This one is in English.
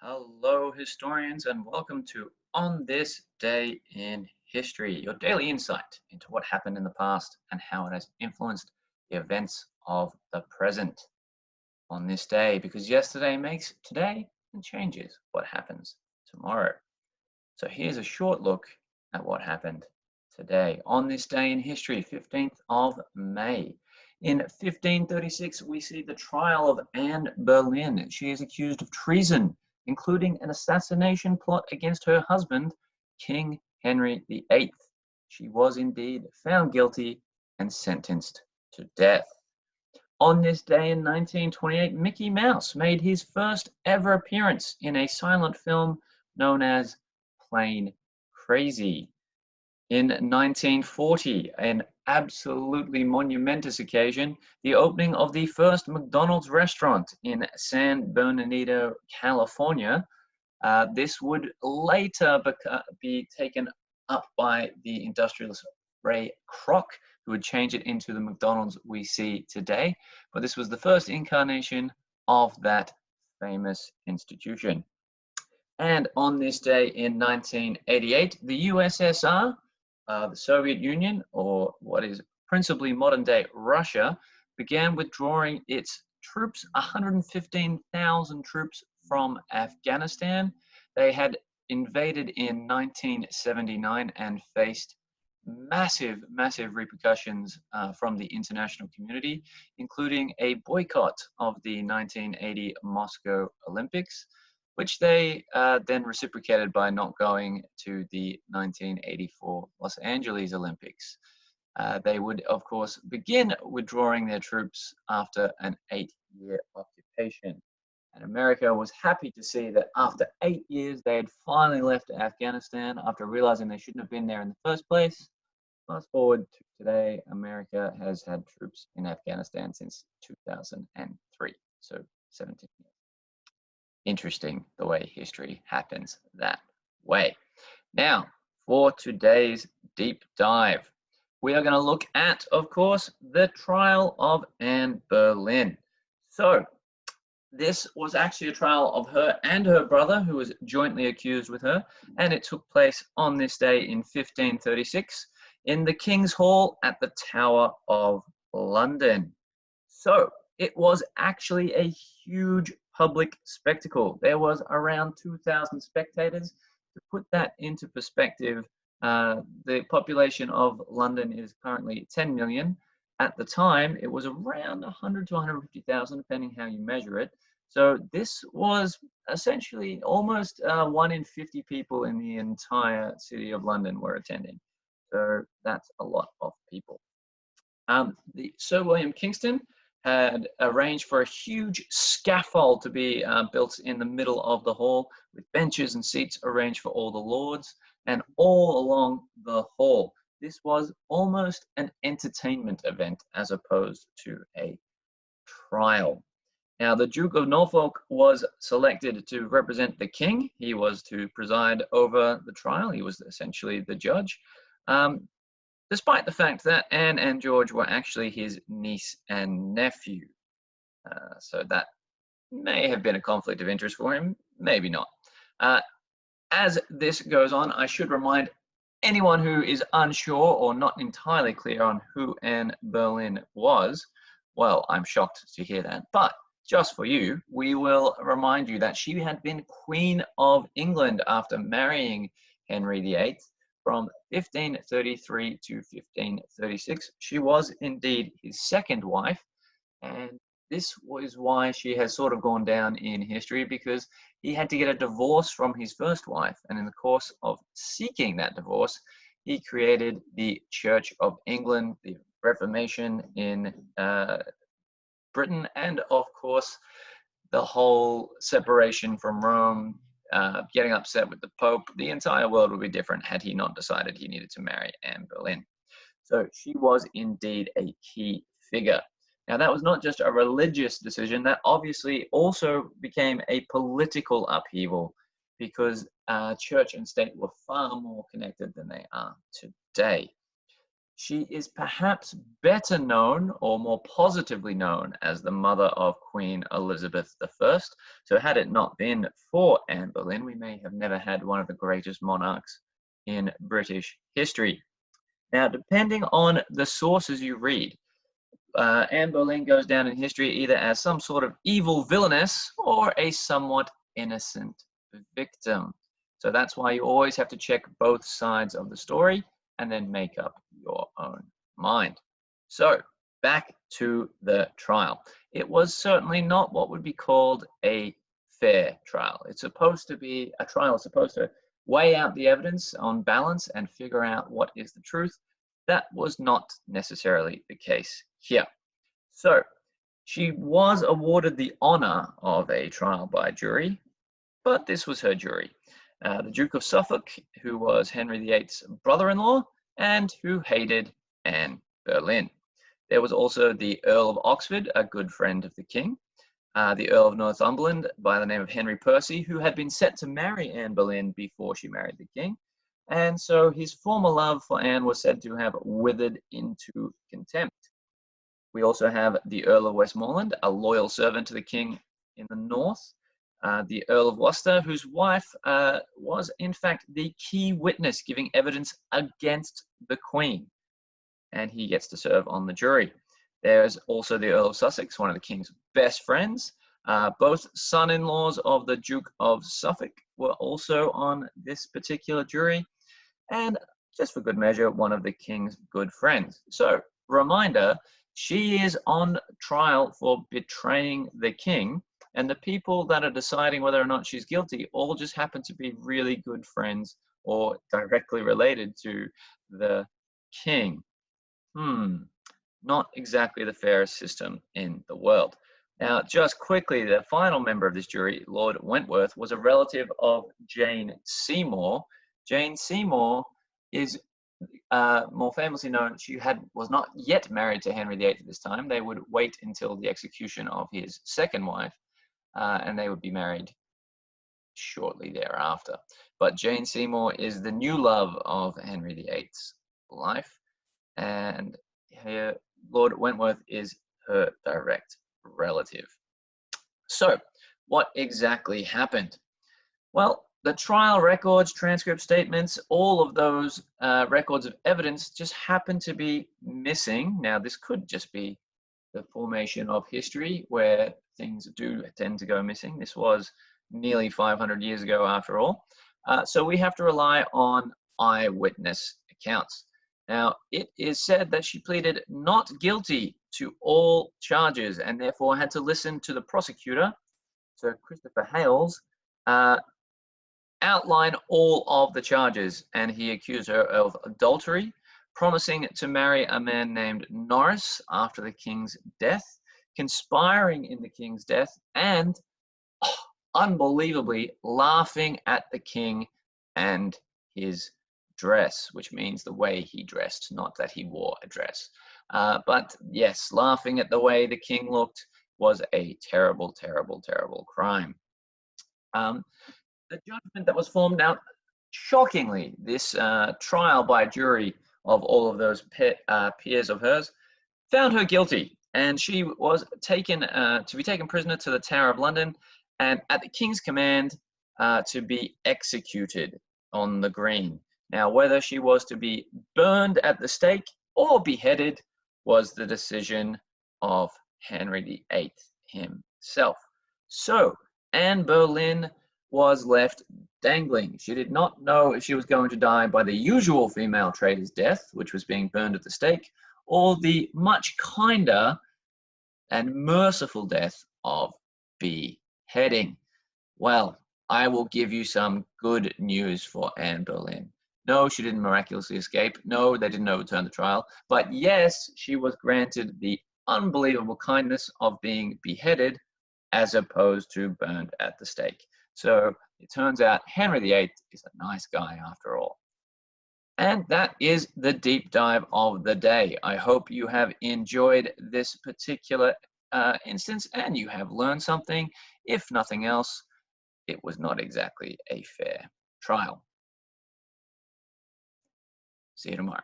Hello, historians, and welcome to On This Day in History, your daily insight into what happened in the past and how it has influenced the events of the present on this day, because yesterday makes today and changes what happens tomorrow. So here's a short look at what happened today. On this day in history, 15th of May. In 1536, we see the trial of Anne Boleyn. She is accused of treason, including an assassination plot against her husband, King Henry VIII. She was indeed found guilty and sentenced to death. On this day in 1928, Mickey Mouse made his first ever appearance in a silent film known as Plain Crazy. In 1940, an absolutely monumentous occasion, the opening of the first McDonald's restaurant in San Bernardino, California. This would later be taken up by the industrialist Ray Kroc, who would change it into the McDonald's we see today. But this was the first incarnation of that famous institution. And on this day in 1988, the USSR, the Soviet Union, or what is principally modern day Russia, began withdrawing its troops, 115,000 troops from Afghanistan. They had invaded in 1979 and faced massive repercussions from the international community, including a boycott of the 1980 Moscow Olympics, which they then reciprocated by not going to the 1984 Los Angeles Olympics. They would, of course, begin withdrawing their troops after an 8-year occupation. And America was happy to see that after 8 years, they had finally left Afghanistan after realizing they shouldn't have been there in the first place. Fast forward to today, America has had troops in Afghanistan since 2003, so 17 years. Interesting the way history happens that way. Now, for today's deep dive, we are going to look at, of course, the trial of Anne Boleyn. So, this was actually a trial of her and her brother, who was jointly accused with her, and it took place on this day in 1536 in the King's Hall at the Tower of London. So, it was actually a huge public spectacle. There was around 2,000 spectators. To put that into perspective, the population of London is currently 10 million. At the time, it was around 100 to 150,000, depending how you measure it. So this was essentially almost 1 in 50 people in the entire city of London were attending. So that's a lot of people. The Sir William Kingston had arranged for a huge scaffold to be built in the middle of the hall with benches and seats arranged for all the lords and all along the hall. This was almost an entertainment event as opposed to a trial. Now, the Duke of Norfolk was selected to represent the king. He was to preside over the trial. He was essentially the judge. Despite the fact that Anne and George were actually his niece and nephew. So that may have been a conflict of interest for him, maybe not. As this goes on, I should remind anyone who is unsure or not entirely clear on who Anne Boleyn was. Well, I'm shocked to hear that, but just for you, we will remind you that she had been Queen of England after marrying Henry VIII. From 1533 to 1536, she was indeed his second wife, and this was why she has sort of gone down in history, because he had to get a divorce from his first wife, and in the course of seeking that divorce, he created the Church of England, the Reformation in Britain, and of course, the whole separation from Rome, getting upset with the Pope. The entire world would be different had he not decided he needed to marry Anne Boleyn. So she was indeed a key figure. Now, that was not just a religious decision, that obviously also became a political upheaval, because church and state were far more connected than they are today. She is perhaps better known or more positively known as the mother of Queen Elizabeth I. So had it not been for Anne Boleyn, we may have never had one of the greatest monarchs in British history. Now, depending on the sources you read, Anne Boleyn goes down in history either as some sort of evil villainess or a somewhat innocent victim. So that's why you always have to check both sides of the story and then make up your own mind. So back to the trial. It was certainly not what would be called a fair trial. It's supposed to be a trial, is supposed to weigh out the evidence on balance and figure out what is the truth. That was not necessarily the case here. So she was awarded the honor of a trial by jury, but this was her jury. The Duke of Suffolk, who was Henry VIII's brother-in-law and who hated Anne Boleyn. There was also the Earl of Oxford, a good friend of the king, the Earl of Northumberland by the name of Henry Percy, who had been set to marry Anne Boleyn before she married the king. And so his former love for Anne was said to have withered into contempt. We also have the Earl of Westmoreland, a loyal servant to the king in the north. The Earl of Worcester, whose wife was in fact the key witness giving evidence against the Queen, and he gets to serve on the jury. There's also the Earl of Sussex, one of the King's best friends. Both son-in-laws of the Duke of Suffolk were also on this particular jury, and just for good measure, one of the King's good friends. So, reminder, she is on trial for betraying the King, and the people that are deciding whether or not she's guilty all just happen to be really good friends or directly related to the King. Not exactly the fairest system in the world. Now, just quickly, the final member of this jury, Lord Wentworth, was a relative of Jane Seymour. Jane Seymour is more famously known, she was not yet married to Henry VIII at this time. They would wait until the execution of his second wife, and they would be married shortly thereafter. But Jane Seymour is the new love of Henry VIII's life, and Lord Wentworth is her direct relative. So, what exactly happened? Well, the trial records, transcript statements, all of those records of evidence just happen to be missing. Now, this could just be the formation of history where things do tend to go missing. This was nearly 500 years ago after all. So we have to rely on eyewitness accounts. Now, it is said that she pleaded not guilty to all charges and therefore had to listen to the prosecutor, Sir Christopher Hales, outline all of the charges, and he accused her of adultery, promising to marry a man named Norris after the king's death, conspiring in the king's death, and unbelievably laughing at the king and his dress, which means the way he dressed, not that he wore a dress. But yes, laughing at the way the king looked was a terrible, terrible, terrible crime. The judgment that was formed out, shockingly, this trial by jury of all of those peers of hers found her guilty, and she was taken to be taken prisoner to the Tower of London, and at the king's command to be executed on the green. Now, whether she was to be burned at the stake or beheaded was the decision of Henry VIII himself. So, Anne Boleyn was left dangling. She did not know if she was going to die by the usual female traitor's death, which was being burned at the stake, or the much kinder and merciful death of beheading. Well, I will give you some good news for Anne Boleyn. No, she didn't miraculously escape. No, they didn't overturn the trial. But yes, she was granted the unbelievable kindness of being beheaded as opposed to burned at the stake. So it turns out Henry VIII is a nice guy after all. And that is the deep dive of the day. I hope you have enjoyed this particular instance and you have learned something. If nothing else, it was not exactly a fair trial. See you tomorrow.